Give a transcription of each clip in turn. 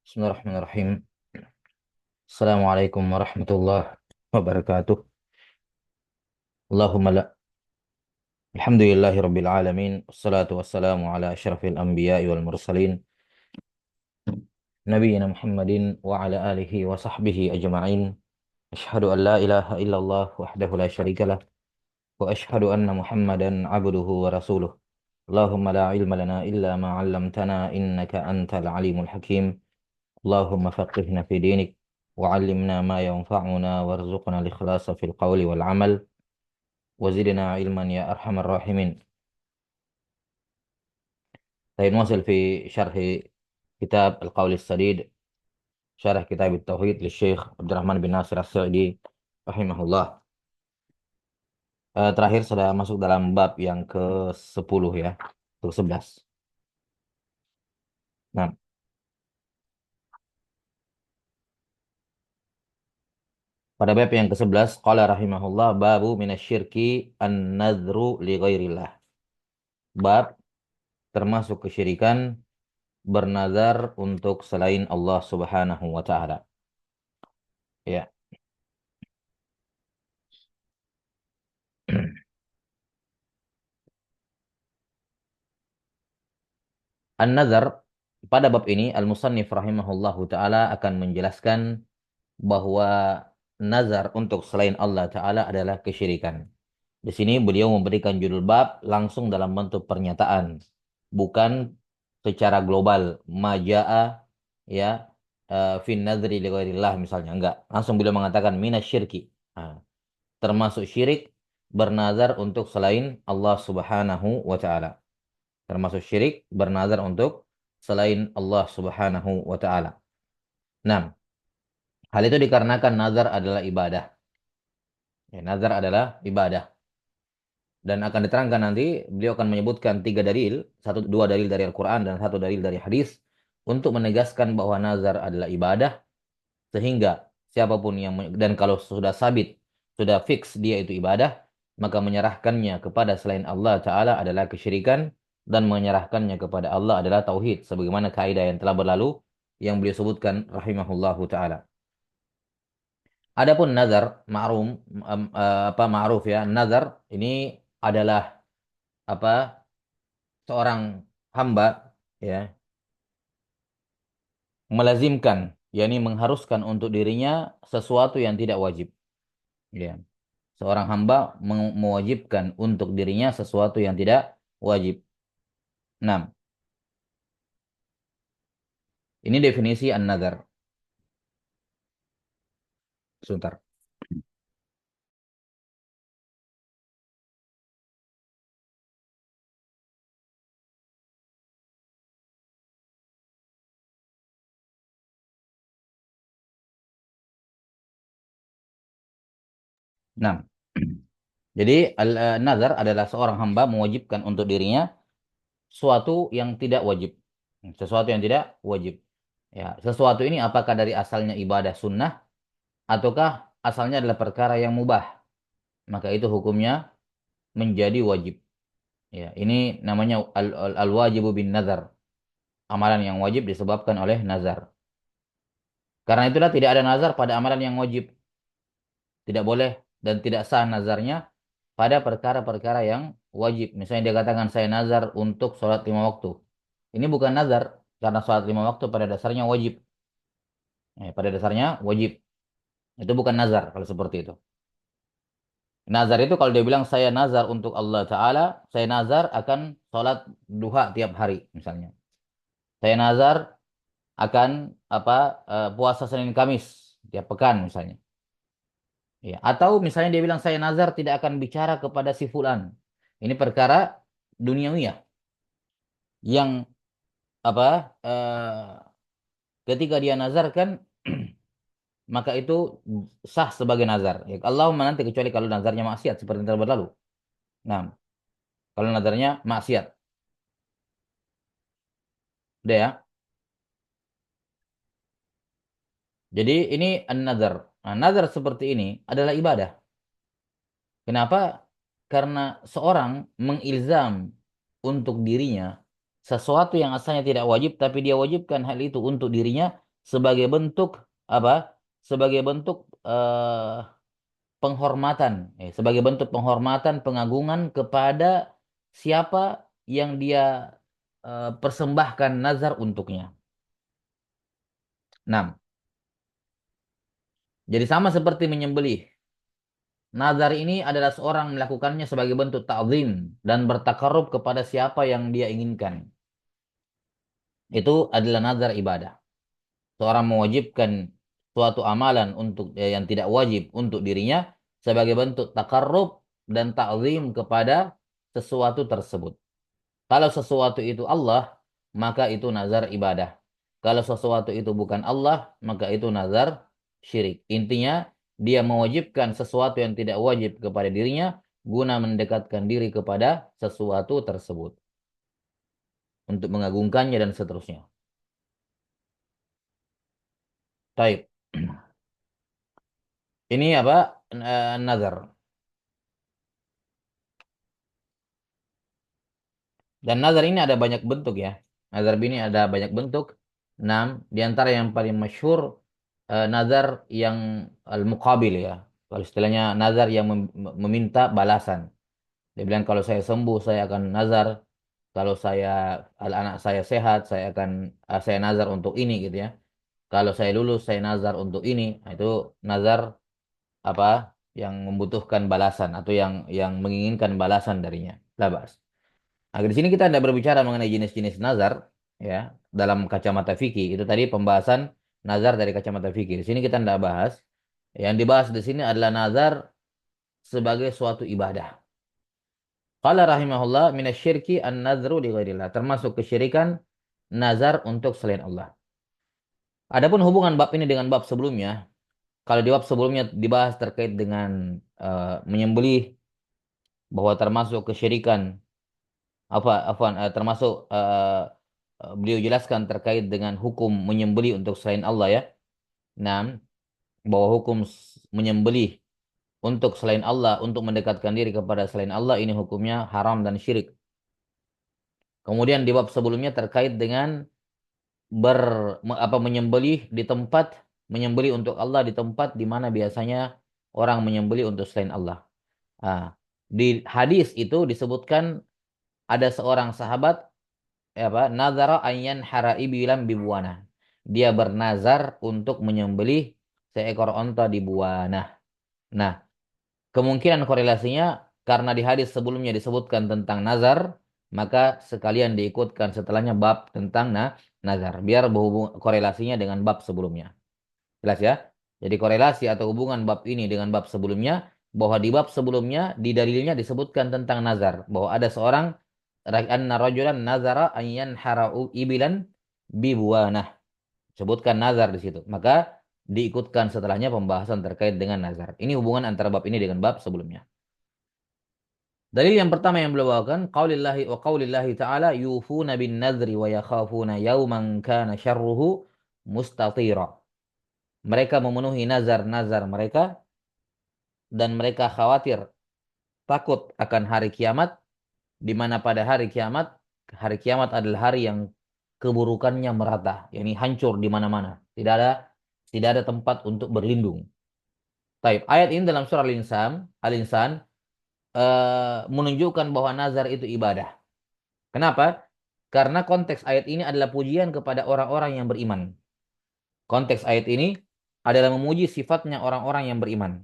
Bismillahirrahmanirrahim. Assalamualaikum warahmatullahi wabarakatuh. Allahumma la. Alhamdulillahi rabbil alamin. Wassalatu wassalamu ala asyrafil anbiya'i wal mursalin. Nabiyyina Muhammadin wa ala alihi wa sahbihi ajma'in. Ashhadu an la ilaha illallah wahdahu la syarikalah. Wa ashhadu anna Muhammadan abduhu wa rasuluh. Allahumma la ilma lana illa ma 'allamtana innaka antal alimul hakim. Allahumma faqihna fi dinik. وعلمنا ما ينفعنا وارزقنا الإخلاص في القول والعمل وزدنا علما يا أرحم الراحمين. طيب نواصل في شرح كتاب القول السديد، شرح كتاب التوحيد للشيخ عبد الرحمن bin Nasir As-Sa'di rahimahullah. Terakhir sudah masuk dalam bab yang ke-10 ya, ke-11. Nah, pada bab yang ke-11 qala rahimahullah babu minasyirki an-nadhru li ghairillah. Bab termasuk kesyirikan bernazar untuk selain Allah Subhanahu wa taala. Ya. An-nazar, pada bab ini al-musannif rahimahullahu taala akan menjelaskan bahwa nazar untuk selain Allah taala adalah kesyirikan. Di sini beliau memberikan judul bab langsung dalam bentuk pernyataan, bukan secara global majaa ya fin nadri li ghairillah misalnya, enggak. Langsung beliau mengatakan minasyirki. Nah, termasuk syirik bernazar untuk selain Allah Subhanahu wa taala. Termasuk syirik bernazar untuk selain Allah Subhanahu wa taala. Nah, hal itu dikarenakan nazar adalah ibadah. Ya, nazar adalah ibadah. Dan akan diterangkan nanti, beliau akan menyebutkan 3 dalil, dua dalil dari Al-Quran dan 1 dalil dari hadis, untuk menegaskan bahwa nazar adalah ibadah, sehingga siapapun dan kalau sudah sabit, sudah fix dia itu ibadah, maka menyerahkannya kepada selain Allah Ta'ala adalah kesyirikan, dan menyerahkannya kepada Allah adalah tauhid, sebagaimana kaidah yang telah berlalu, yang beliau sebutkan rahimahullahu Ta'ala. Adapun nazar ma'ruf ya, nazar ini adalah apa seorang hamba ya melazimkan, yakni mengharuskan untuk dirinya sesuatu yang tidak wajib. Ya. Seorang hamba mewajibkan untuk dirinya sesuatu yang tidak wajib. 6. Ini definisi an-nazar. Sebentar. Nah, jadi nazar adalah seorang hamba mewajibkan untuk dirinya sesuatu yang tidak wajib. Sesuatu yang tidak wajib. Ya, sesuatu ini apakah dari asalnya ibadah sunnah ataukah asalnya adalah perkara yang mubah, maka itu hukumnya menjadi wajib. Ya, ini namanya al-wajibu bin nazar. Amalan yang wajib disebabkan oleh nazar. Karena itulah tidak ada nazar pada amalan yang wajib. Tidak boleh dan tidak sah nazarnya pada perkara-perkara yang wajib. Misalnya dia katakan saya nazar untuk sholat 5 waktu. Ini bukan nazar karena sholat 5 waktu pada dasarnya wajib. Pada dasarnya wajib. Itu bukan nazar kalau seperti itu. Nazar itu kalau dia bilang saya nazar untuk Allah Ta'ala, saya nazar akan sholat duha tiap hari misalnya. Saya nazar akan puasa Senin Kamis tiap pekan misalnya. Ya, atau misalnya dia bilang saya nazar tidak akan bicara kepada si fulan. Ini perkara duniawiyah yang apa ketika dia nazarkan maka itu sah sebagai nazar. Ya, Allahumma nanti kecuali kalau nazarnya maksiat seperti yang telah berlalu. Nah, kalau nazarnya maksiat. Udah ya. Jadi ini an-nazar. Nah, nazar seperti ini adalah ibadah. Kenapa? Karena seorang mengilzam untuk dirinya sesuatu yang asalnya tidak wajib, tapi dia wajibkan hal itu untuk dirinya sebagai bentuk apa? Sebagai bentuk penghormatan, sebagai bentuk penghormatan, pengagungan kepada siapa yang dia persembahkan nazar untuknya. Nah, jadi sama seperti menyembelih. Nazar ini adalah seorang melakukannya sebagai bentuk ta'zim dan bertakarrub kepada siapa yang dia inginkan. Itu adalah nazar ibadah. Seorang mewajibkan suatu amalan untuk yang tidak wajib untuk dirinya sebagai bentuk takarrub dan ta'zim kepada sesuatu tersebut. Kalau sesuatu itu Allah, maka itu nazar ibadah. Kalau sesuatu itu bukan Allah, maka itu nazar syirik. Intinya, dia mewajibkan sesuatu yang tidak wajib kepada dirinya guna mendekatkan diri kepada sesuatu tersebut untuk mengagungkannya dan seterusnya. Taib. Ini apa? Nazar. Dan nazar ini ada banyak bentuk ya. Nazar ini ada banyak bentuk. 6. Di antara yang paling masyhur nazar yang al-muqabil ya. Kalau istilahnya nazar yang meminta balasan. Dia bilang kalau saya sembuh saya akan nazar. Kalau saya anak saya sehat saya nazar untuk ini gitu ya. Kalau saya lulus saya nazar untuk ini. Nah, itu nazar apa yang membutuhkan balasan atau yang menginginkan balasan darinya. Labas. Nah, di sini kita tidak berbicara mengenai jenis-jenis nazar ya dalam kacamata fikih. Itu tadi pembahasan nazar dari kacamata fikih. Di sini kita tidak bahas. Yang dibahas di sini adalah nazar sebagai suatu ibadah. Qala rahimahullah minasyirki an-nazru li ghairillah. Termasuk kesyirikan nazar untuk selain Allah. Adapun hubungan bab ini dengan bab sebelumnya, kalau di bab sebelumnya dibahas terkait dengan menyembelih bahwa termasuk kesyirikan termasuk beliau jelaskan terkait dengan hukum menyembelih untuk selain Allah ya. Nah, bahwa hukum menyembelih untuk selain Allah untuk mendekatkan diri kepada selain Allah ini hukumnya haram dan syirik. Kemudian di bab sebelumnya terkait dengan menyembelih di tempat menyembelih untuk Allah di tempat di mana biasanya orang menyembelih untuk selain Allah. Ah, di hadis itu disebutkan ada seorang sahabat nazara ayyan ibilan bibuana. Dia bernazar untuk menyembelih seekor onta di buana. Nah, kemungkinan korelasinya karena di hadis sebelumnya disebutkan tentang nazar, maka sekalian diikutkan setelahnya bab tentang nazar biar berhubung korelasinya dengan bab sebelumnya. Jelas ya? Jadi korelasi atau hubungan bab ini dengan bab sebelumnya bahwa di bab sebelumnya di dalilnya disebutkan tentang nazar bahwa ada seorang anna rajulan nazara an yanhara'u ibilan bibuanah. Sebutkan nazar di situ. Maka diikutkan setelahnya pembahasan terkait dengan nazar. Ini hubungan antara bab ini dengan bab sebelumnya. Dalil yang pertama yang beliau bawakan qaulillahi ta'ala yufuna bin nadri wa yakhafuna yawman kana syarruhu mustatira. Mereka memenuhi nazar-nazar mereka dan mereka khawatir takut akan hari kiamat di mana pada hari kiamat adalah hari yang keburukannya merata, yakni hancur di mana-mana. Tidak ada tempat untuk berlindung. Taib. Ayat ini dalam surah Al-Insan menunjukkan bahwa nazar itu ibadah. Kenapa? Karena konteks ayat ini adalah pujian kepada orang-orang yang beriman. Konteks ayat ini adalah memuji sifatnya orang-orang yang beriman.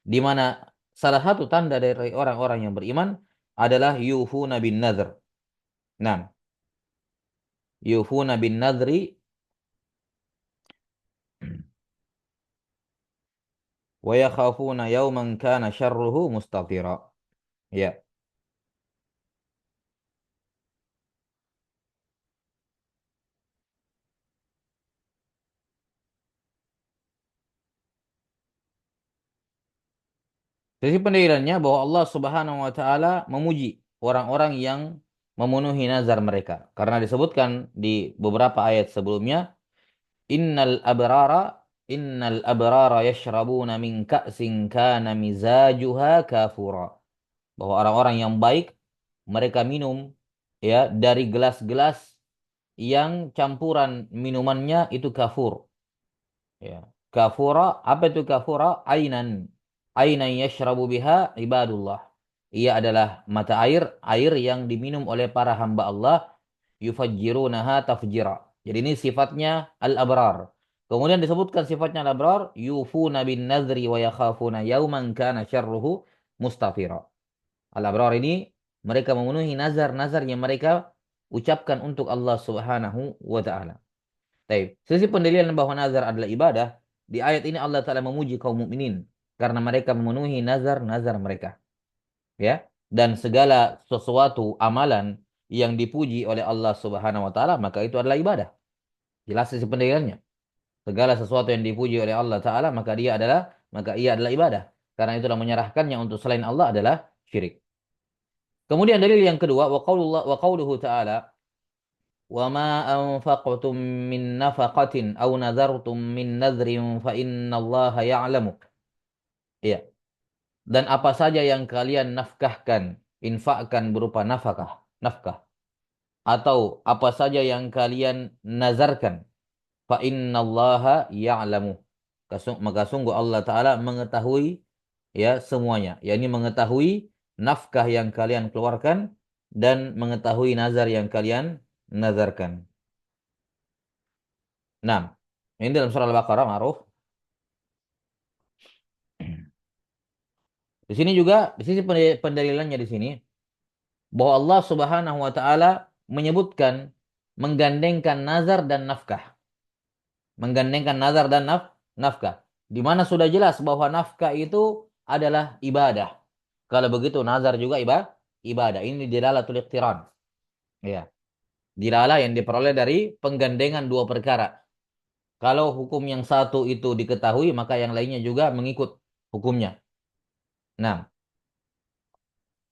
Di mana salah satu tanda dari orang-orang yang beriman adalah yuhuna bin nadhr. Nah, yuhuna bin nadri wa yakhafuna yawman kana syarruhu mustatira. Ya. Jadi pendalilannya bahwa Allah Subhanahu wa taala memuji orang-orang yang memenuhi nazar mereka. Karena disebutkan di beberapa ayat sebelumnya, innal abrara innal abrara yashrabuna min ka'sin kana mizajuha kafura. Bahwa orang-orang yang baik mereka minum ya dari gelas-gelas yang campuran minumannya itu kafur. Ya. Kafura, apa itu kafura? Ainan. Ainan yashrabu biha ibadullah. Ia adalah mata air, air yang diminum oleh para hamba Allah. Yufajjirunaha tafjira. Jadi ini sifatnya al-abrar. Kemudian disebutkan sifatnya al-abrar. Yufuna bin nazri wa yakhafuna yauman kana syarruhu mustafira. Al-abrar ini mereka memenuhi nazar-nazar yang mereka ucapkan untuk Allah Subhanahu wa taala. Baik, sisi pendalilan bahwa nazar adalah ibadah, di ayat ini Allah Ta'ala memuji kaum mukminin karena mereka memenuhi nazar-nazar mereka. Ya, dan segala sesuatu amalan yang dipuji oleh Allah Subhanahu wa taala maka itu adalah ibadah. Jelas sisi pendalilannya. Segala sesuatu yang dipuji oleh Allah Ta'ala maka ia adalah ibadah. Karena itulah menyerahkannya untuk selain Allah adalah syirik. Kemudian dalil yang kedua wa qauluhu ta'ala wa ma anfaqtum min nafaqatin aw nadhartum min nadhrin fa innallaha ya'lamu. Iya. Dan apa saja yang kalian nafkahkan, infakkan berupa nafkah atau apa saja yang kalian nazarkan, fa innallaha ya'lamu. Maka sungguh Allah Ta'ala mengetahui ya semuanya. Yani mengetahui nafkah yang kalian keluarkan dan mengetahui nazar yang kalian nazarkan. Nah, ini dalam surah Al-Baqarah ma'ruf. Di sini juga di sisi pendalilannya di sini bahwa Allah Subhanahu wa taala menyebutkan menggandengkan nazar dan nafkah. Menggandengkan nazar dan nafkah. Di mana sudah jelas bahwa nafkah itu adalah ibadah. Kalau begitu nazar juga ibadah. Ini dilalatul iqtiran. Ya. Dilalah yang diperoleh dari penggandengan dua perkara. Kalau hukum yang satu itu diketahui, maka yang lainnya juga mengikut hukumnya. Nah,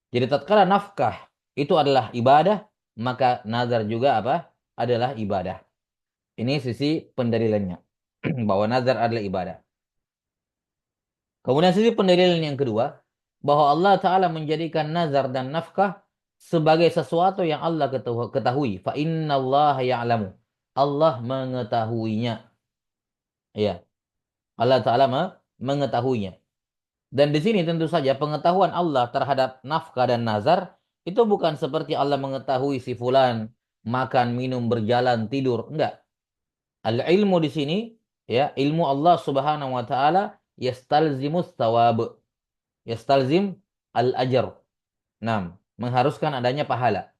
jadi tatkala nafkah itu adalah ibadah, maka nazar juga apa? Adalah ibadah. Ini sisi pendalilannya. Bahwa nazar adalah ibadah. Kemudian sisi pendalilan yang kedua, bahwa Allah Ta'ala menjadikan nazar dan nafkah sebagai sesuatu yang Allah ketahui. Fa inna Allah ya'lamu. Allah mengetahuinya. Ya, Allah Ta'ala mengetahuinya. Dan di sini tentu saja pengetahuan Allah terhadap nafkah dan nazar itu bukan seperti Allah mengetahui si fulan makan, minum, berjalan, tidur. Enggak. Al-ilmu di sini ya, ilmu Allah Subhanahu wa taala yastalzimus thawab. Yastalzim al-ajr. Nah, mengharuskan adanya pahala.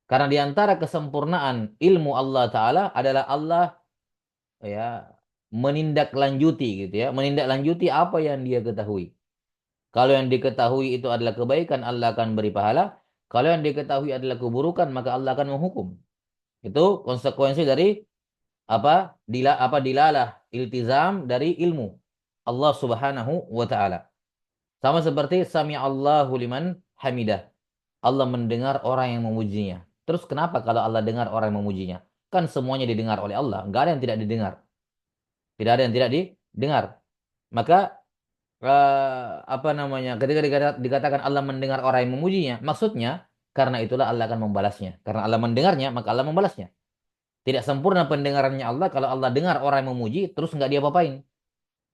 Karena di antara kesempurnaan ilmu Allah taala adalah Allah ya menindaklanjuti gitu ya, menindaklanjuti apa yang dia ketahui. Kalau yang diketahui itu adalah kebaikan, Allah akan beri pahala. Kalau yang diketahui adalah keburukan, maka Allah akan menghukum. Itu konsekuensi dari apa dilalah iltizam dari ilmu Allah Subhanahu wa taala. Sama seperti sami Allahu liman hamidah. Allah mendengar orang yang memujinya. Terus kenapa kalau Allah dengar orang yang memujinya? Kan semuanya didengar oleh Allah. Enggak ada yang tidak didengar. Tidak ada yang tidak didengar. Maka apa namanya? Ketika dikatakan Allah mendengar orang yang memujinya, maksudnya karena itulah Allah akan membalasnya. Karena Allah mendengarnya, maka Allah membalasnya. Tidak sempurna pendengarannya Allah kalau Allah dengar orang yang memuji terus nggak dia apain.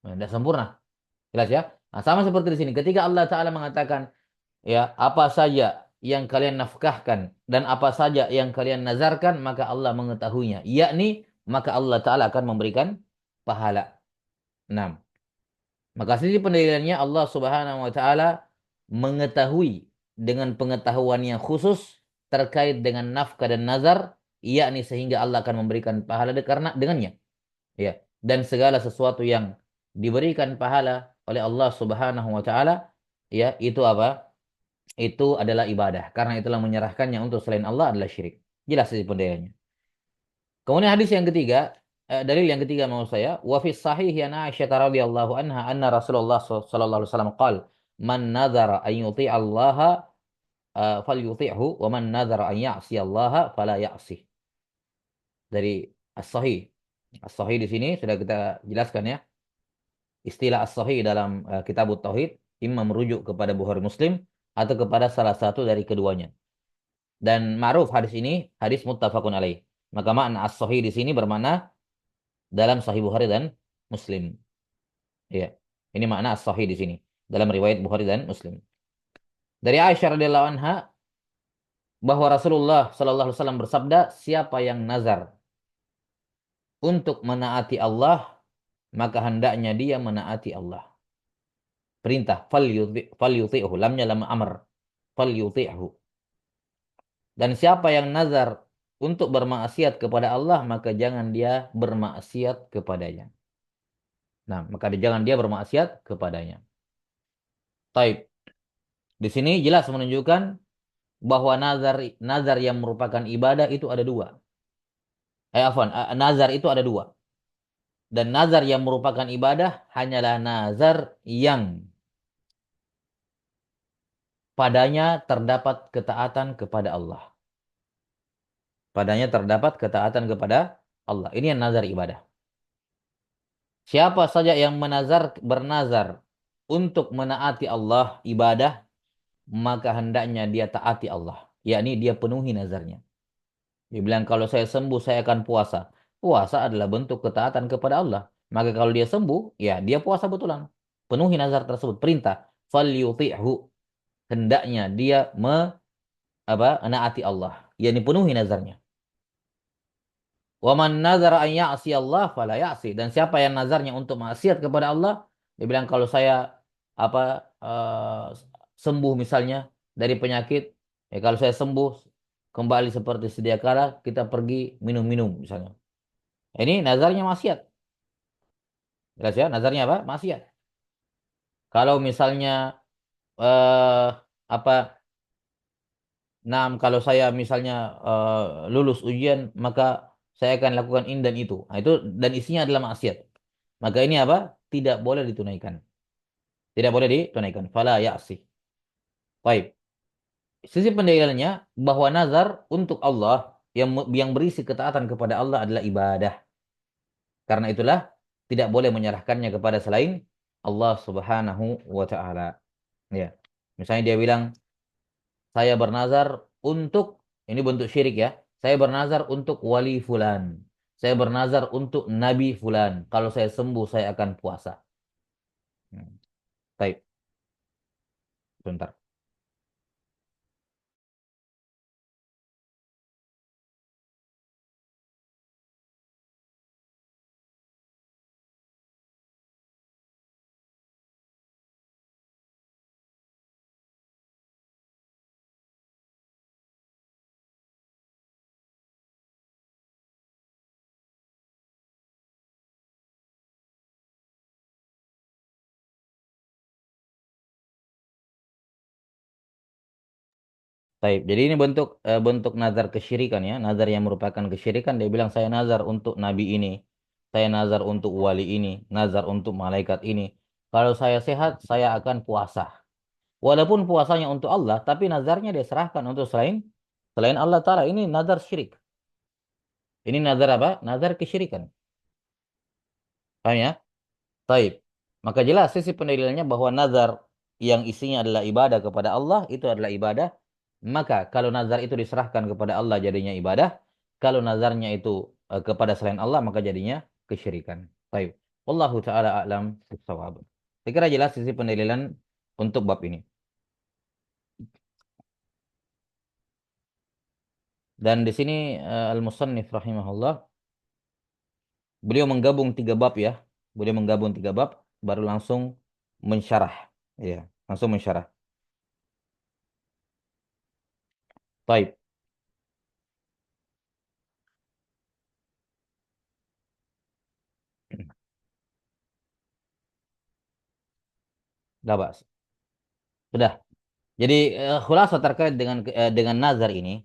Nah, tidak sempurna. Jelas ya? Nah, sama seperti di sini. Ketika Allah Ta'ala mengatakan, ya, apa saja yang kalian nafkahkan dan apa saja yang kalian nazarkan, maka Allah mengetahuinya. Yakni, maka Allah Ta'ala akan memberikan pahala. 6. Maka sisi pendalilannya Allah Subhanahu wa taala mengetahui dengan pengetahuan yang khusus terkait dengan nafkah dan nazar, yakni sehingga Allah akan memberikan pahala karena dengannya. Ya. Dan segala sesuatu yang diberikan pahala oleh Allah Subhanahu wa taala, ya, itu apa? Itu adalah ibadah. Karena itulah menyerahkannya untuk selain Allah adalah syirik. Jelas sisi pendalilannya. Kemudian hadis yang ketiga, dalil yang ketiga mau saya, wa fi sahih ya Aisyah radhiyallahu anha anna Rasulullah sallallahu alaihi wasallam qala man nadhara an yuti Allah falyuti'hu wa man nadhara an ya'si Allah fala ya'si. Dari as-sahih. As-sahih di sini sudah kita jelaskan ya. Istilah as-sahih dalam kitab tauhid imam merujuk kepada Bukhari Muslim atau kepada salah satu dari keduanya. Dan ma'ruf hadis ini hadis muttafaqun alaih. Maka makna as-sahih di sini bermakna dalam Sahih Bukhari dan Muslim. Ya. Ini makna as-sahih di sini dalam riwayat Bukhari dan Muslim. Dari Aisyah radhiyallahu anha bahwa Rasulullah sallallahu alaihi wasallam bersabda, siapa yang nazar untuk menaati Allah, maka hendaknya dia menaati Allah. Perintah falyuti'hu, lamnya lam amr, falyuti'hu. Dan siapa yang nazar untuk bermaksiat kepada Allah, maka jangan dia bermaksiat kepadanya. Nah, maka jangan dia bermaksiat kepadanya. Taib. Di sini jelas menunjukkan bahwa nazar yang merupakan ibadah itu ada dua. Nazar itu ada dua. Dan nazar yang merupakan ibadah hanyalah nazar yang padanya terdapat ketaatan kepada Allah. Padanya terdapat ketaatan kepada Allah. Ini yang nazar ibadah. Siapa saja yang bernazar untuk menaati Allah ibadah, maka hendaknya dia taati Allah. Yakni dia penuhi nazarnya. Dia bilang kalau saya sembuh saya akan puasa. Puasa adalah bentuk ketaatan kepada Allah. Maka kalau dia sembuh, ya dia puasa betulan. Penuhi nazar tersebut. Perintah. Falyuti'hu. Hendaknya dia menaati Allah. Yani penuhi nazarnya. Wa man nazara an ya'si Allah fala ya'si. Dan siapa yang nazarnya untuk maksiat kepada Allah, dia bilang kalau saya apa sembuh misalnya dari penyakit, ya kalau saya sembuh kembali seperti sedia kala, kita pergi minum-minum misalnya. Ini nazarnya maksiat. Jelas ya, nazarnya apa? Maksiat. Kalau misalnya eh apa nah kalau saya misalnya lulus ujian, maka saya akan lakukan ini dan itu. Nah, itu dan isinya adalah maksiat. Maka ini apa? Tidak boleh ditunaikan. Tidak boleh ditunaikan. Fala ya'si. Baik. Sisi pendalilannya bahwa nazar untuk Allah yang berisi ketaatan kepada Allah adalah ibadah. Karena itulah tidak boleh menyerahkannya kepada selain Allah Subhanahu wa taala. Ya. Misalnya dia bilang, "Saya bernazar untuk ini bentuk syirik ya. Saya bernazar untuk wali fulan. Saya bernazar untuk nabi fulan. Kalau saya sembuh saya akan puasa." Baik, sebentar. Baik, jadi ini bentuk nazar kesyirikan ya, nazar yang merupakan kesyirikan. Dia bilang saya nazar untuk nabi ini, saya nazar untuk wali ini, nazar untuk malaikat ini. Kalau saya sehat, saya akan puasa. Walaupun puasanya untuk Allah, tapi nazarnya dia serahkan untuk selain selain Allah Taala. Ini nazar syirik. Ini nazar apa? Nazar kesyirikan. Paham ya? Taib. Maka jelas sisi pendalilannya bahwa nazar yang isinya adalah ibadah kepada Allah itu adalah ibadah. Maka kalau nazar itu diserahkan kepada Allah jadinya ibadah. Kalau nazarnya itu kepada selain Allah maka jadinya kesyirikan. Taib. Wallahu taala a'lam bishawab. Saya kira jelas sisi pendalilan untuk bab ini. Dan di sini al-musannif rahimahullah beliau menggabung tiga bab ya. Beliau menggabung tiga bab baru langsung mensyarah. Ya, langsung mensyarah. Taib. Dah bahas. Sudah. Jadi khulasa terkait dengan nazar ini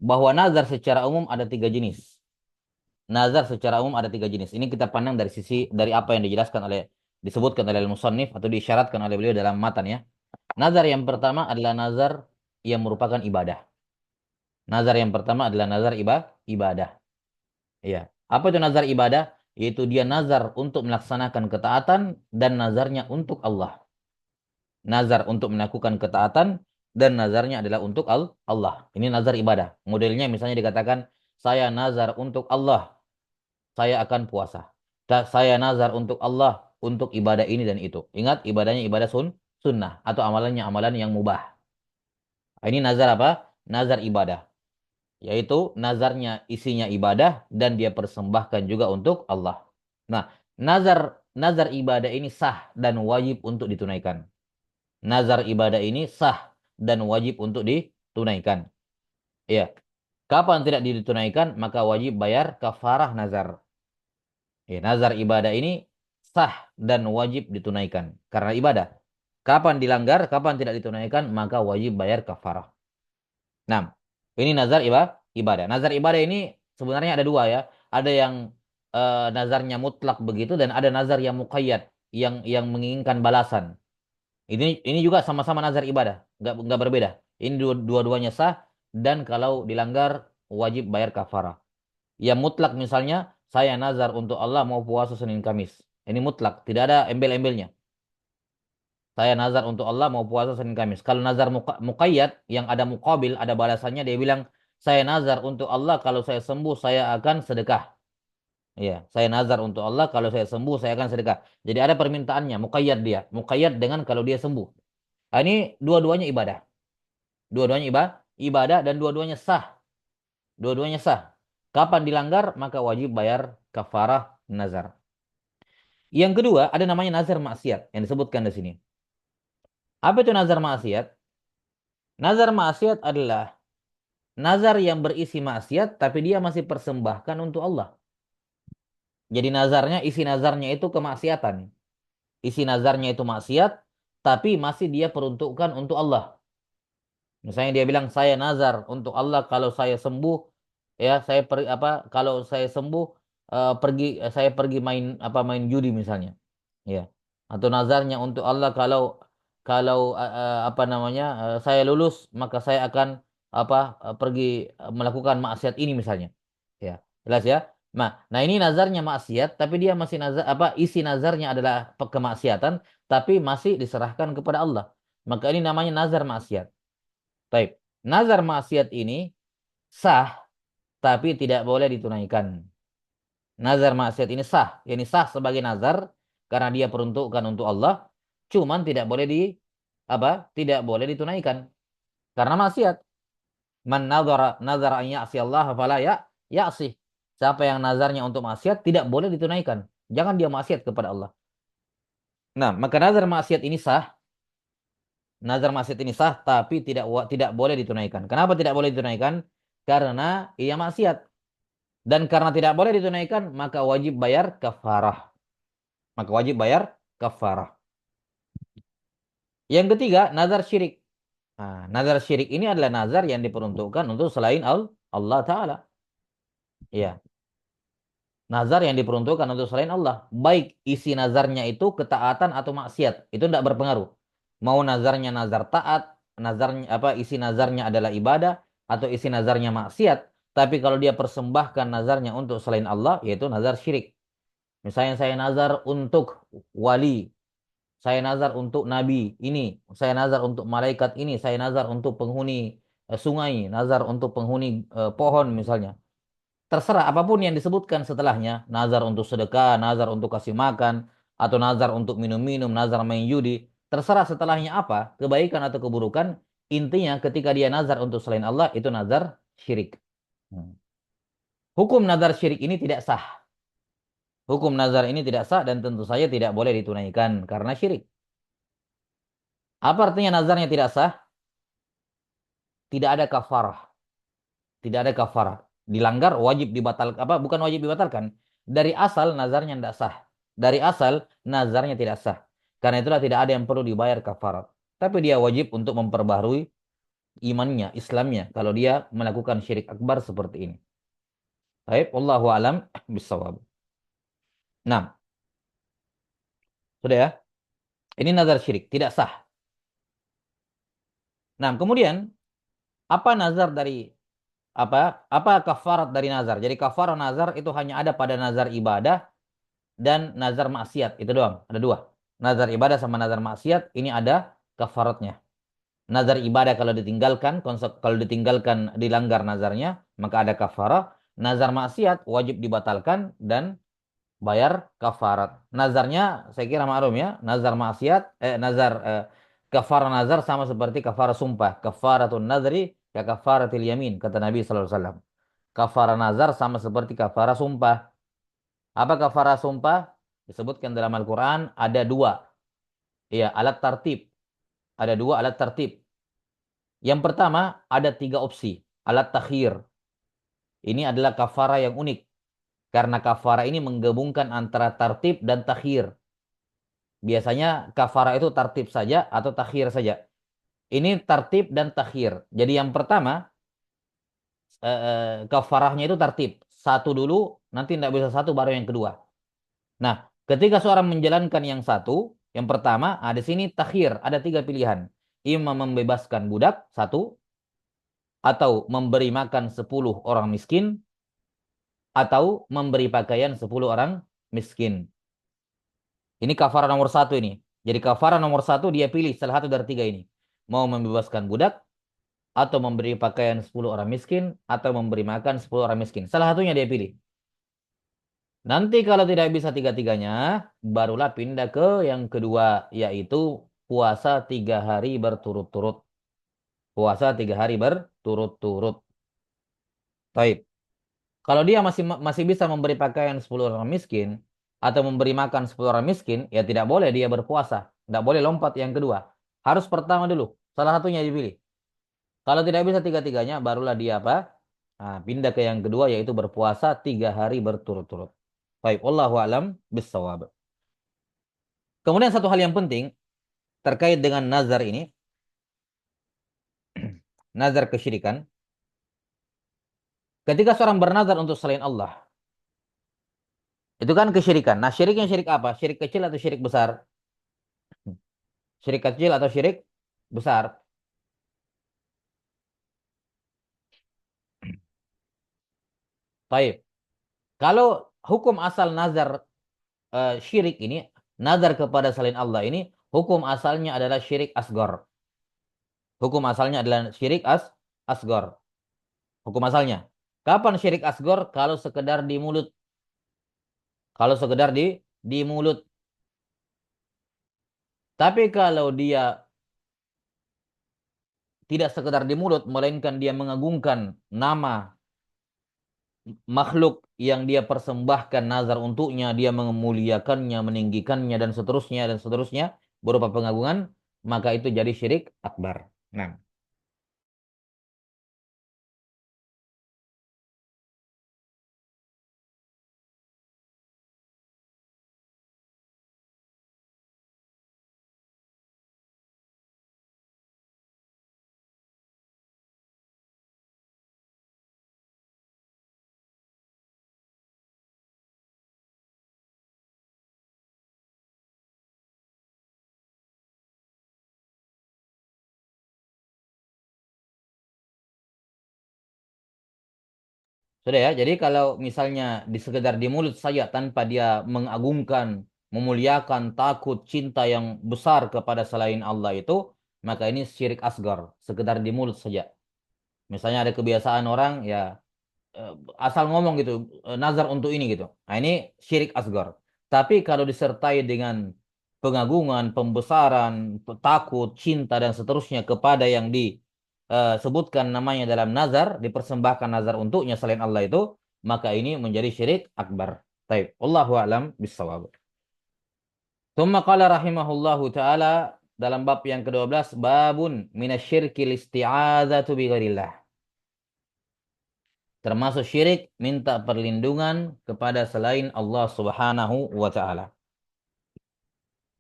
bahwa nazar secara umum ada tiga jenis. Nazar secara umum ada tiga jenis. Ini kita pandang dari sisi dari apa yang disebutkan oleh al-musannif atau diisyaratkan oleh beliau dalam matan ya. Nazar yang pertama adalah nazar yang merupakan ibadah. Nazar yang pertama adalah nazar ibadah. Iya. Apa itu nazar ibadah? Yaitu dia nazar untuk melaksanakan ketaatan dan nazarnya untuk Allah. Nazar untuk melakukan ketaatan dan nazarnya adalah untuk Allah. Ini nazar ibadah. Modelnya misalnya dikatakan saya nazar untuk Allah, saya akan puasa. Saya nazar untuk Allah untuk ibadah ini dan itu. Ingat ibadahnya ibadah sunnah atau amalannya amalan yang mubah. Ini nazar apa? Nazar ibadah. Yaitu nazarnya isinya ibadah dan dia persembahkan juga untuk Allah. Nah, nazar nazar ibadah ini sah dan wajib untuk ditunaikan. Nazar ibadah ini sah dan wajib untuk ditunaikan. Iya. Kapan tidak ditunaikan, maka wajib bayar kafarah nazar. Ya, nazar ibadah ini sah dan wajib ditunaikan karena ibadah. Kapan dilanggar, kapan tidak ditunaikan, maka wajib bayar kafarah. Nah, ini nazar ibadah. Nazar ibadah ini sebenarnya ada dua ya. Ada yang nazarnya mutlak begitu dan ada nazar yang muqayyad, yang menginginkan balasan. Ini juga sama-sama nazar ibadah, nggak berbeda. Ini dua-duanya sah dan kalau dilanggar wajib bayar kafarah. Yang mutlak misalnya saya nazar untuk Allah mau puasa Senin Kamis. Ini mutlak, tidak ada embel-embelnya. Saya nazar untuk Allah mau puasa Senin Kamis. Kalau nazar muqayyad yang ada muqabil, ada balasannya dia bilang saya nazar untuk Allah kalau saya sembuh saya akan sedekah. Iya, saya nazar untuk Allah kalau saya sembuh saya akan sedekah. Jadi ada permintaannya, muqayyad dia. Muqayyad dengan kalau dia sembuh. Nah, ini dua-duanya ibadah. Dua-duanya ibadah dan dua-duanya sah. Dua-duanya sah. Kapan dilanggar maka wajib bayar kafarah nazar. Yang kedua ada namanya nazar maksiat yang disebutkan di sini. Apa itu nazar maksiat? Nazar maksiat adalah nazar yang berisi maksiat tapi dia masih persembahkan untuk Allah. Jadi isi nazarnya itu kemaksiatan. Isi nazarnya itu maksiat tapi masih dia peruntukkan untuk Allah. Misalnya dia bilang saya nazar untuk Allah kalau saya sembuh ya kalau saya sembuh saya pergi main judi misalnya. Ya. Atau nazarnya untuk Allah kalau kalau apa namanya saya lulus maka saya akan pergi melakukan maksiat ini misalnya. Ya. Jelas ya? Nah ini nazarnya maksiat tapi dia masih isi nazarnya adalah kemaksiatan tapi masih diserahkan kepada Allah. Maka ini namanya nazar maksiat. Baik. Nazar maksiat ini sah tapi tidak boleh ditunaikan. Nazar maksiat ini sah. Ini sah sebagai nazar karena dia peruntukkan untuk Allah, cuman tidak boleh Tidak boleh ditunaikan karena maksiat. Man nazara an ya'si Allah fala ya'si. Siapa yang nazarnya untuk maksiat tidak boleh ditunaikan. Jangan dia maksiat kepada Allah. Nah, maka nazar maksiat ini sah. Nazar maksiat ini sah tapi tidak boleh ditunaikan. Kenapa tidak boleh ditunaikan? Karena ia maksiat. Dan karena tidak boleh ditunaikan, maka wajib bayar kafarah. Maka wajib bayar kafarah. Yang ketiga, nazar syirik. Nah, nazar syirik ini adalah nazar yang diperuntukkan untuk selain Allah Ta'ala. Ya, nazar yang diperuntukkan untuk selain Allah. Baik isi nazarnya itu ketaatan atau maksiat. Itu tidak berpengaruh. Mau nazarnya nazar taat, isi nazarnya adalah ibadah, atau isi nazarnya maksiat. Tapi kalau dia persembahkan nazarnya untuk selain Allah, yaitu nazar syirik. Misalnya saya nazar untuk wali, saya nazar untuk nabi ini, saya nazar untuk malaikat ini, saya nazar untuk penghuni sungai, nazar untuk penghuni pohon misalnya. Terserah apapun yang disebutkan setelahnya, nazar untuk sedekah, nazar untuk kasih makan, atau nazar untuk minum-minum, nazar main judi, terserah setelahnya apa, kebaikan atau keburukan, intinya ketika dia nazar untuk selain Allah, itu nazar syirik. Hmm. Hukum nazar syirik ini tidak sah. Hukum nazar ini tidak sah dan tentu saja tidak boleh ditunaikan karena syirik. Apa artinya nazarnya tidak sah? Tidak ada kafarah. Tidak ada kafarah. Dilanggar wajib dibatalkan. Bukan wajib dibatalkan. Dari asal nazarnya tidak sah. Dari asal nazarnya tidak sah. Karena itulah tidak ada yang perlu dibayar kafarat. Tapi dia wajib untuk memperbaharui imannya, Islamnya. Kalau dia melakukan syirik akbar seperti ini. Baik, wallahu alam bisawab. Nah, sudah ya. Ini nazar syirik, tidak sah. Nah, kemudian apa nazar dari apa kafarat dari nazar? Jadi kafarat nazar itu hanya ada pada nazar ibadah dan nazar maksiat. Itu doang. Ada dua. Nazar ibadah sama nazar maksiat ini ada kafaratnya. Nazar ibadah kalau ditinggalkan dilanggar nazarnya, maka ada kafarah. Nazar maksiat wajib dibatalkan dan bayar kafarat. Nazarnya saya kira maklum ya, nazar maksiat, kafara nazar sama seperti kafara sumpah. Kafaratun nazri ya kafaratil yamin kata Nabi sallallahu alaihi wasallam. Kafara nazar sama seperti kafara sumpah. Apa kafara sumpah? Disebutkan dalam Al-Qur'an ada dua. Ya, alat tertib. Ada dua alat tertib. Yang pertama ada tiga opsi. Alat takhir. Ini adalah kafara yang unik. Karena kafara ini menggabungkan antara tartib dan takhir. Biasanya kafara itu tartib saja atau takhir saja. Ini tartib dan takhir. Jadi yang pertama kafarahnya itu tartib. Satu dulu, nanti tidak bisa satu baru yang kedua. Nah, ketika seorang menjalankan yang satu, yang pertama, di sini takhir, ada tiga pilihan. Imam membebaskan budak, satu, atau memberi makan 10 orang miskin, atau memberi pakaian 10 orang miskin. Ini kafara nomor satu ini. Jadi kafara nomor satu dia pilih salah satu dari tiga ini. Mau membebaskan budak, atau memberi pakaian 10 orang miskin, atau memberi makan 10 orang miskin. Salah satunya dia pilih. Nanti kalau tidak bisa tiga-tiganya, barulah pindah ke yang kedua, yaitu puasa 3 hari berturut-turut. Puasa 3 hari berturut-turut. Taib. Kalau dia masih bisa memberi pakaian 10 orang miskin, atau memberi makan 10 orang miskin, ya tidak boleh dia berpuasa. Tidak boleh lompat yang kedua. Harus pertama dulu. Salah satunya dipilih. Kalau tidak bisa tiga-tiganya, barulah dia apa? Nah, pindah ke yang kedua, yaitu berpuasa 3 hari berturut-turut. Baik, wallahu alam bissawab. Kemudian satu hal yang penting terkait dengan nazar ini, nazar kesyirikan. Ketika seorang bernazar untuk selain Allah, itu kan kesyirikan. Nah, syiriknya syirik apa? Syirik kecil atau syirik besar? Syirik kecil atau syirik besar? Baik. Kalau hukum asal nazar syirik ini, nazar kepada selain Allah ini, hukum asalnya adalah syirik asgor. Hukum asalnya adalah syirik asgor. Hukum asalnya. Kapan syirik asgor? Kalau sekedar di mulut. Kalau sekedar di mulut. Tapi kalau dia tidak sekedar di mulut, melainkan dia mengagungkan nama makhluk yang dia persembahkan nazar untuknya, dia memuliakannya, meninggikannya, dan seterusnya, berupa pengagungan, maka itu jadi syirik akbar. Nah, sudah ya. Jadi kalau misalnya di sekedar di mulut saja tanpa dia mengagungkan, memuliakan, takut, cinta yang besar kepada selain Allah itu, maka ini syirik asgar, sekedar di mulut saja. Misalnya ada kebiasaan orang ya eh, asal ngomong gitu, nazar untuk ini gitu. Nah, ini syirik asgar. Tapi kalau disertai dengan pengagungan, pembesaran, takut, cinta dan seterusnya kepada yang disebutkan namanya dalam nazar, dipersembahkan nazar untuknya selain Allah itu, maka ini menjadi syirik akbar. Taib. Wallahu a'lam bissawab. Tsumma qala rahimahullahu taala dalam bab yang ke-12, babun minasyirkil isti'adzatu bi ghairillah. Termasuk syirik minta perlindungan kepada selain Allah Subhanahu wa taala.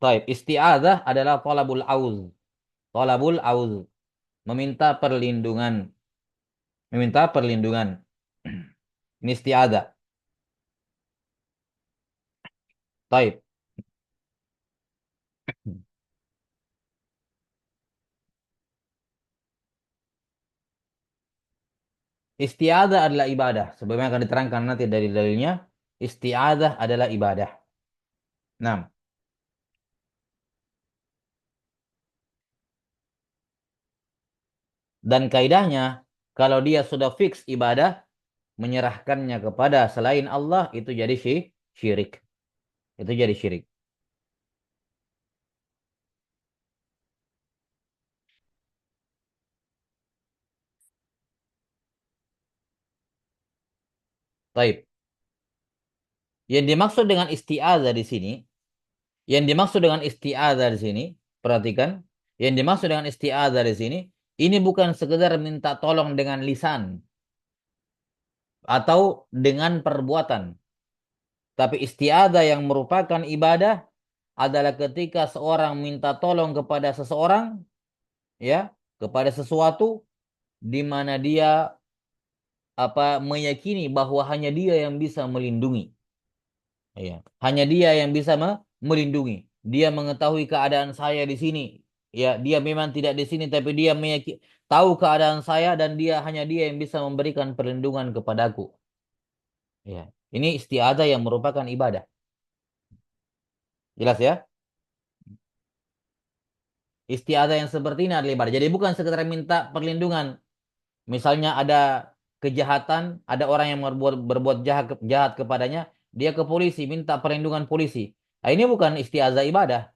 Baik, isti'adzah adalah talabul auz. Talabul auz, meminta perlindungan. Meminta perlindungan. Ini isti'adzah. Baik. Isti'adzah adalah ibadah. Sebagaimana akan diterangkan nanti dari dalilnya, isti'adzah adalah ibadah. Nah, dan kaidahnya kalau dia sudah fix ibadah, menyerahkannya kepada selain Allah itu jadi syirik. Itu jadi syirik. Taib. Yang dimaksud dengan isti'adzah di sini, yang dimaksud dengan isti'adzah di sini, perhatikan, yang dimaksud dengan isti'adzah di sini, ini bukan sekedar minta tolong dengan lisan atau dengan perbuatan, tapi isti'adzah yang merupakan ibadah adalah ketika seorang minta tolong kepada seseorang, ya, kepada sesuatu di mana dia meyakini bahwa hanya dia yang bisa melindungi. Ya. Hanya dia yang bisa melindungi. Dia mengetahui keadaan saya di sini. Ya, dia memang tidak di sini tapi dia tahu keadaan saya dan hanya dia yang bisa memberikan perlindungan kepadaku. Ya. Ini isti'adzah yang merupakan ibadah. Jelas ya? Isti'adzah yang seperti ini adalah ibadah. Jadi bukan sekedar minta perlindungan. Misalnya ada kejahatan, ada orang yang berbuat jahat kepadanya, dia ke polisi, minta perlindungan polisi. Nah, ini bukan isti'adzah ibadah.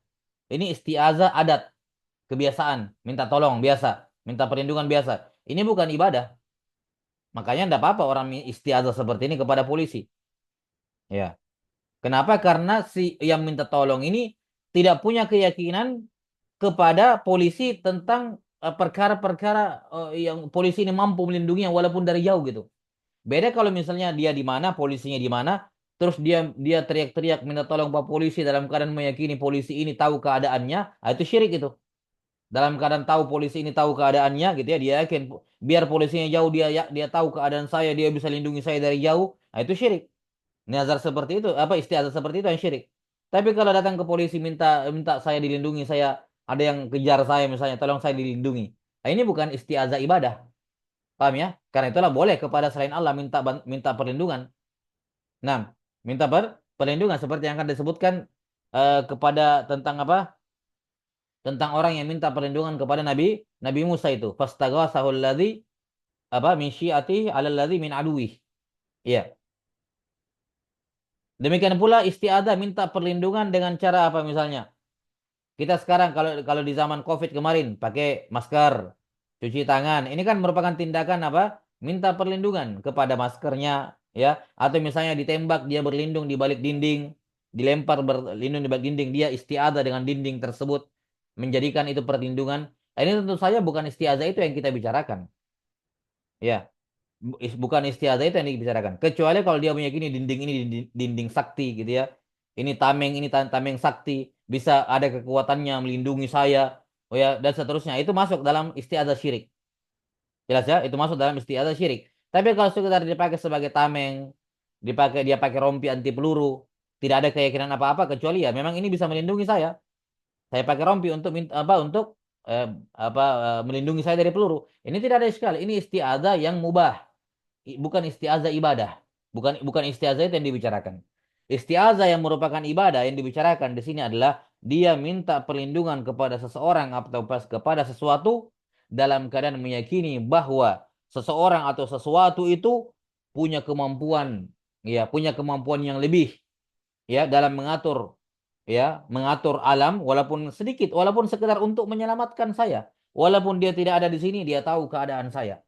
Ini isti'adzah adat, kebiasaan, minta tolong biasa, minta perlindungan biasa. Ini bukan ibadah. Makanya tidak apa-apa orang isti'adzah seperti ini kepada polisi. Ya. Kenapa? Karena si yang minta tolong ini tidak punya keyakinan kepada polisi tentang perkara-perkara yang polisi ini mampu melindunginya walaupun dari jauh gitu. Beda kalau misalnya dia di mana, polisinya di mana, terus dia dia teriak-teriak minta tolong Pak polisi dalam keadaan meyakini polisi ini tahu keadaannya, ah, itu syirik itu. Dalam keadaan tahu polisi ini tahu keadaannya gitu ya, dia yakin biar polisinya jauh dia tahu keadaan saya, dia bisa lindungi saya dari jauh, ah, itu syirik. Nazar seperti itu, apa istiazah seperti itu yang syirik. Tapi kalau datang ke polisi minta minta saya dilindungi, saya ada yang kejar saya misalnya, tolong saya dilindungi. Nah, ini bukan istiazah ibadah. Paham ya? Karena itulah boleh kepada selain Allah minta perlindungan. Nah, perlindungan seperti yang akan disebutkan kepada tentang apa? Tentang orang yang minta perlindungan kepada Nabi Nabi Musa itu. Fastaghatsahul ladzi min syi'atihi 'alal ladzi min aduwih. Iya. Demikian pula isti'adzah minta perlindungan dengan cara apa misalnya? Kita sekarang kalau kalau di zaman Covid kemarin pakai masker, cuci tangan, ini kan merupakan tindakan apa? Minta perlindungan kepada maskernya, ya. Atau misalnya ditembak dia berlindung di balik dinding, dilempar berlindung di balik dinding, dia isti'adzah dengan dinding tersebut, menjadikan itu perlindungan. Nah, ini tentu saja bukan isti'adzah itu yang kita bicarakan, ya. Bukan istiadah itu yang dibicarakan. Kecuali kalau dia meyakini dinding ini dinding sakti gitu ya. Ini tameng, ini tameng sakti. Bisa ada kekuatannya melindungi saya. Oh ya, dan seterusnya. Itu masuk dalam istiadah syirik. Jelas ya? Itu masuk dalam istiadah syirik. Tapi kalau sekedar dipakai sebagai tameng, dia pakai rompi anti peluru, tidak ada keyakinan apa-apa kecuali ya memang ini bisa melindungi saya. Saya pakai rompi untuk untuk eh, melindungi saya dari peluru. Ini tidak ada iskal. Ini istiadah yang mubah, bukan istiazah ibadah. Bukan bukan istiazah itu yang dibicarakan. Istiazah yang merupakan ibadah yang dibicarakan di sini adalah dia minta perlindungan kepada seseorang atau kepada sesuatu dalam keadaan meyakini bahwa seseorang atau sesuatu itu punya kemampuan, ya, punya kemampuan yang lebih, ya, dalam mengatur alam walaupun sedikit, walaupun sekedar untuk menyelamatkan saya. Walaupun dia tidak ada di sini, dia tahu keadaan saya.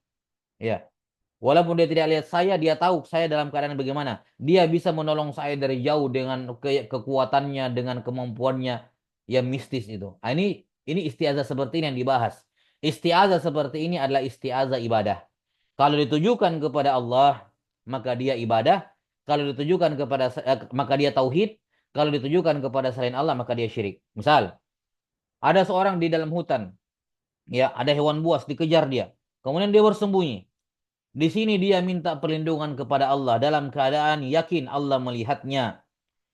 Ya. Walaupun dia tidak lihat saya, dia tahu saya dalam keadaan bagaimana. Dia bisa menolong saya dari jauh dengan kekuatannya, dengan kemampuannya yang mistis itu. Nah, ini istiazah seperti ini yang dibahas. Istiazah seperti ini adalah istiazah ibadah. Kalau ditujukan kepada Allah, maka dia ibadah. Kalau ditujukan maka dia tauhid. Kalau ditujukan kepada selain Allah, maka dia syirik. Misal, ada seorang di dalam hutan, ya, ada hewan buas dikejar dia. Kemudian dia bersembunyi. Di sini dia minta perlindungan kepada Allah dalam keadaan yakin Allah melihatnya.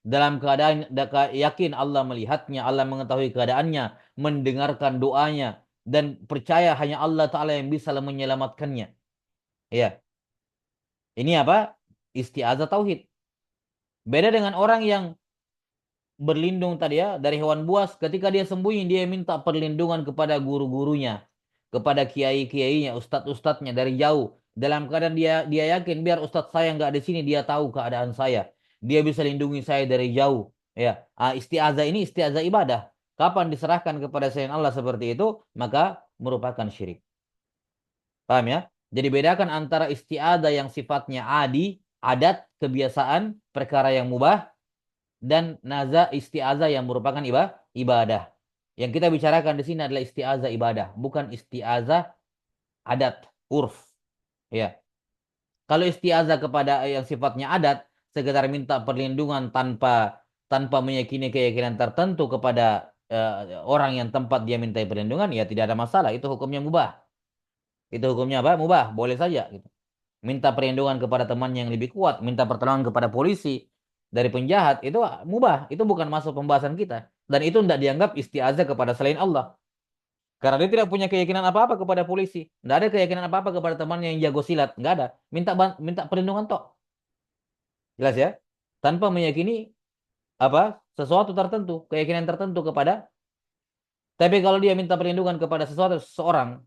Dalam keadaan yakin Allah melihatnya, Allah mengetahui keadaannya, mendengarkan doanya, dan percaya hanya Allah Ta'ala yang bisa menyelamatkannya. Ya, ini apa? Isti'adzah tauhid. Beda dengan orang yang berlindung tadi ya dari hewan buas, ketika dia sembunyi dia minta perlindungan kepada guru-gurunya, kepada kiai-kiainya, ustadz-ustadznya dari jauh, dalam keadaan dia yakin biar ustadz saya nggak di sini dia tahu keadaan saya, dia bisa lindungi saya dari jauh. Ya, isti'azah ini isti'azah ibadah. Kapan diserahkan kepada selain Allah seperti itu, maka merupakan syirik. Paham ya? Jadi bedakan antara isti'adzah yang sifatnya adi, adat, kebiasaan, perkara yang mubah, dan naza isti'adzah yang merupakan ibadah. Yang kita bicarakan di sini adalah isti'adzah ibadah, bukan isti'adzah adat, urf. Ya. Kalau isti'adzah kepada yang sifatnya adat, sekedar minta perlindungan tanpa tanpa meyakini keyakinan tertentu kepada orang yang tempat dia minta perlindungan, ya tidak ada masalah. Itu hukumnya mubah. Itu hukumnya apa? Mubah, boleh saja gitu. Minta perlindungan kepada teman yang lebih kuat, minta pertolongan kepada polisi dari penjahat, itu mubah. Itu bukan masuk pembahasan kita. Dan itu tidak dianggap istiazah kepada selain Allah. Karena dia tidak punya keyakinan apa-apa kepada polisi. Tidak ada keyakinan apa-apa kepada temannya yang jago silat. Nggak ada. Minta perlindungan tok. Jelas ya? Tanpa meyakini apa sesuatu tertentu, keyakinan tertentu kepada. Tapi kalau dia minta perlindungan kepada sesuatu seseorang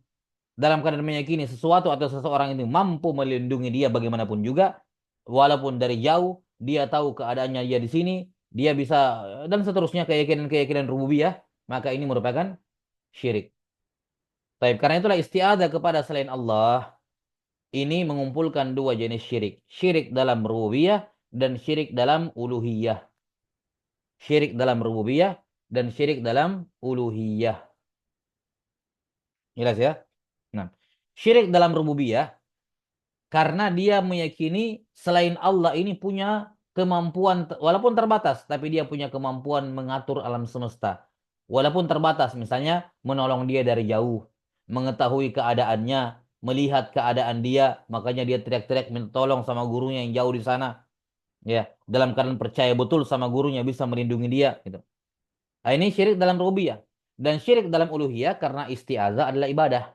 dalam keadaan meyakini sesuatu atau seseorang itu mampu melindungi dia bagaimanapun juga, walaupun dari jauh, dia tahu keadaannya dia di sini, dia bisa dan seterusnya keyakinan-keyakinan rububiyah, maka ini merupakan syirik. Baik, karena itulah isti'adzah kepada selain Allah ini mengumpulkan dua jenis syirik. Syirik dalam rububiyah dan syirik dalam uluhiyah. Syirik dalam rububiyah dan syirik dalam uluhiyah. Jelas ya? Nah, syirik dalam rububiyah karena dia meyakini selain Allah ini punya kemampuan, walaupun terbatas, tapi dia punya kemampuan mengatur alam semesta. Walaupun terbatas, misalnya menolong dia dari jauh, mengetahui keadaannya, melihat keadaan dia, makanya dia teriak-teriak minta tolong sama gurunya yang jauh di sana. Ya, dalam keadaan percaya betul sama gurunya bisa melindungi dia. Gitu. Nah, ini syirik dalam rububiyah. Dan syirik dalam uluhiyah karena isti'azah adalah ibadah.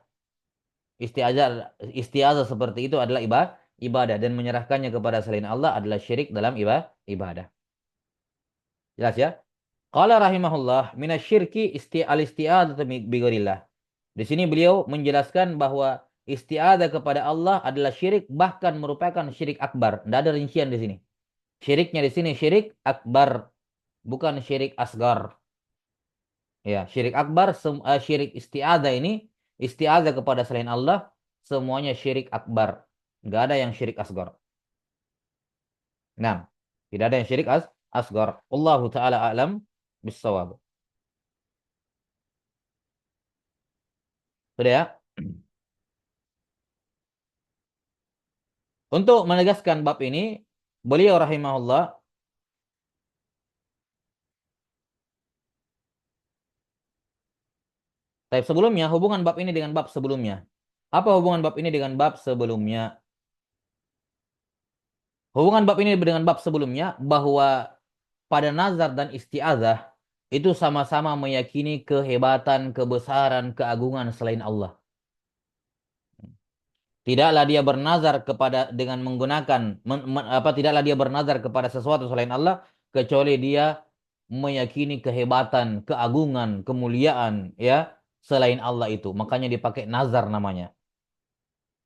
Isti'azah isti'azah seperti itu adalah ibadah dan menyerahkannya kepada selain Allah adalah syirik dalam ibadah. Jelas ya? Qala rahimahullah minasyirki al-isti'adzatu bi ghairillah. Di sini beliau menjelaskan bahwa isti'adzah kepada Allah adalah syirik bahkan merupakan syirik akbar. Tidak ada rincian di sini. Syiriknya di sini syirik akbar, bukan syirik asgar. Ya, syirik akbar, syirik isti'adzah ini, isti'adzah kepada selain Allah, semuanya syirik akbar. Nggak ada yang syirik asgar. Nah, tidak ada yang syirik asgar. Allahu ta'ala a'lam bissawab. Sudah ya? Untuk menegaskan bab ini, beliau rahimahullah, tapi sebelumnya, hubungan bab ini dengan bab sebelumnya. Apa hubungan bab ini dengan bab sebelumnya? Hubungan bab ini dengan bab sebelumnya bahwa pada nazar dan isti'adzah itu sama-sama meyakini kehebatan, kebesaran, keagungan selain Allah. Tidaklah dia bernazar kepada dengan menggunakan tidaklah dia bernazar kepada sesuatu selain Allah kecuali dia meyakini kehebatan, keagungan, kemuliaan ya selain Allah itu. Makanya dipakai nazar namanya.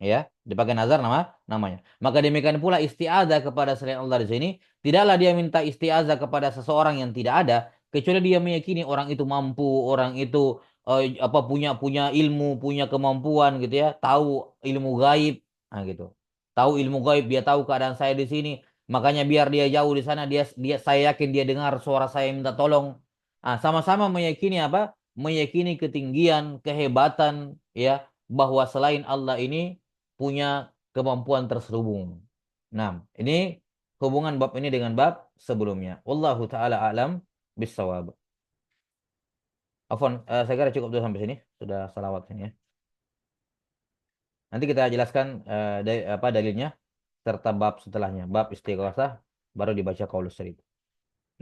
Ya, dipakai nazar namanya. Maka demikian pula isti'adzah kepada selain Allah di sini, tidaklah dia minta isti'adzah kepada seseorang yang tidak ada, kecuali dia meyakini orang itu mampu, orang itu apa punya punya ilmu, punya kemampuan gitu ya, tahu ilmu gaib, nah gitu. Tahu ilmu gaib, dia tahu keadaan saya di sini, makanya biar dia jauh di sana, dia saya yakin dia dengar suara saya minta tolong. Ah, sama-sama meyakini apa? Meyakini ketinggian, kehebatan ya bahwa selain Allah ini punya kemampuan terselubung. Nah, ini hubungan bab ini dengan bab sebelumnya. Wallahu taala alam bisawab. Afwan, saya kira cukup dulu sampai sini. Sudah salawat ini ya. Nanti kita jelaskan apa dalilnya serta bab setelahnya. Bab istighosah baru dibaca qaulus sadid.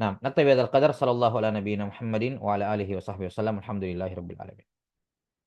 Nah, naktabi hadzal qadar sallallahu ala nabiyina Muhammadin wa ala alihi wa sahbihi wasallam. Alhamdulillahirabbil alamin.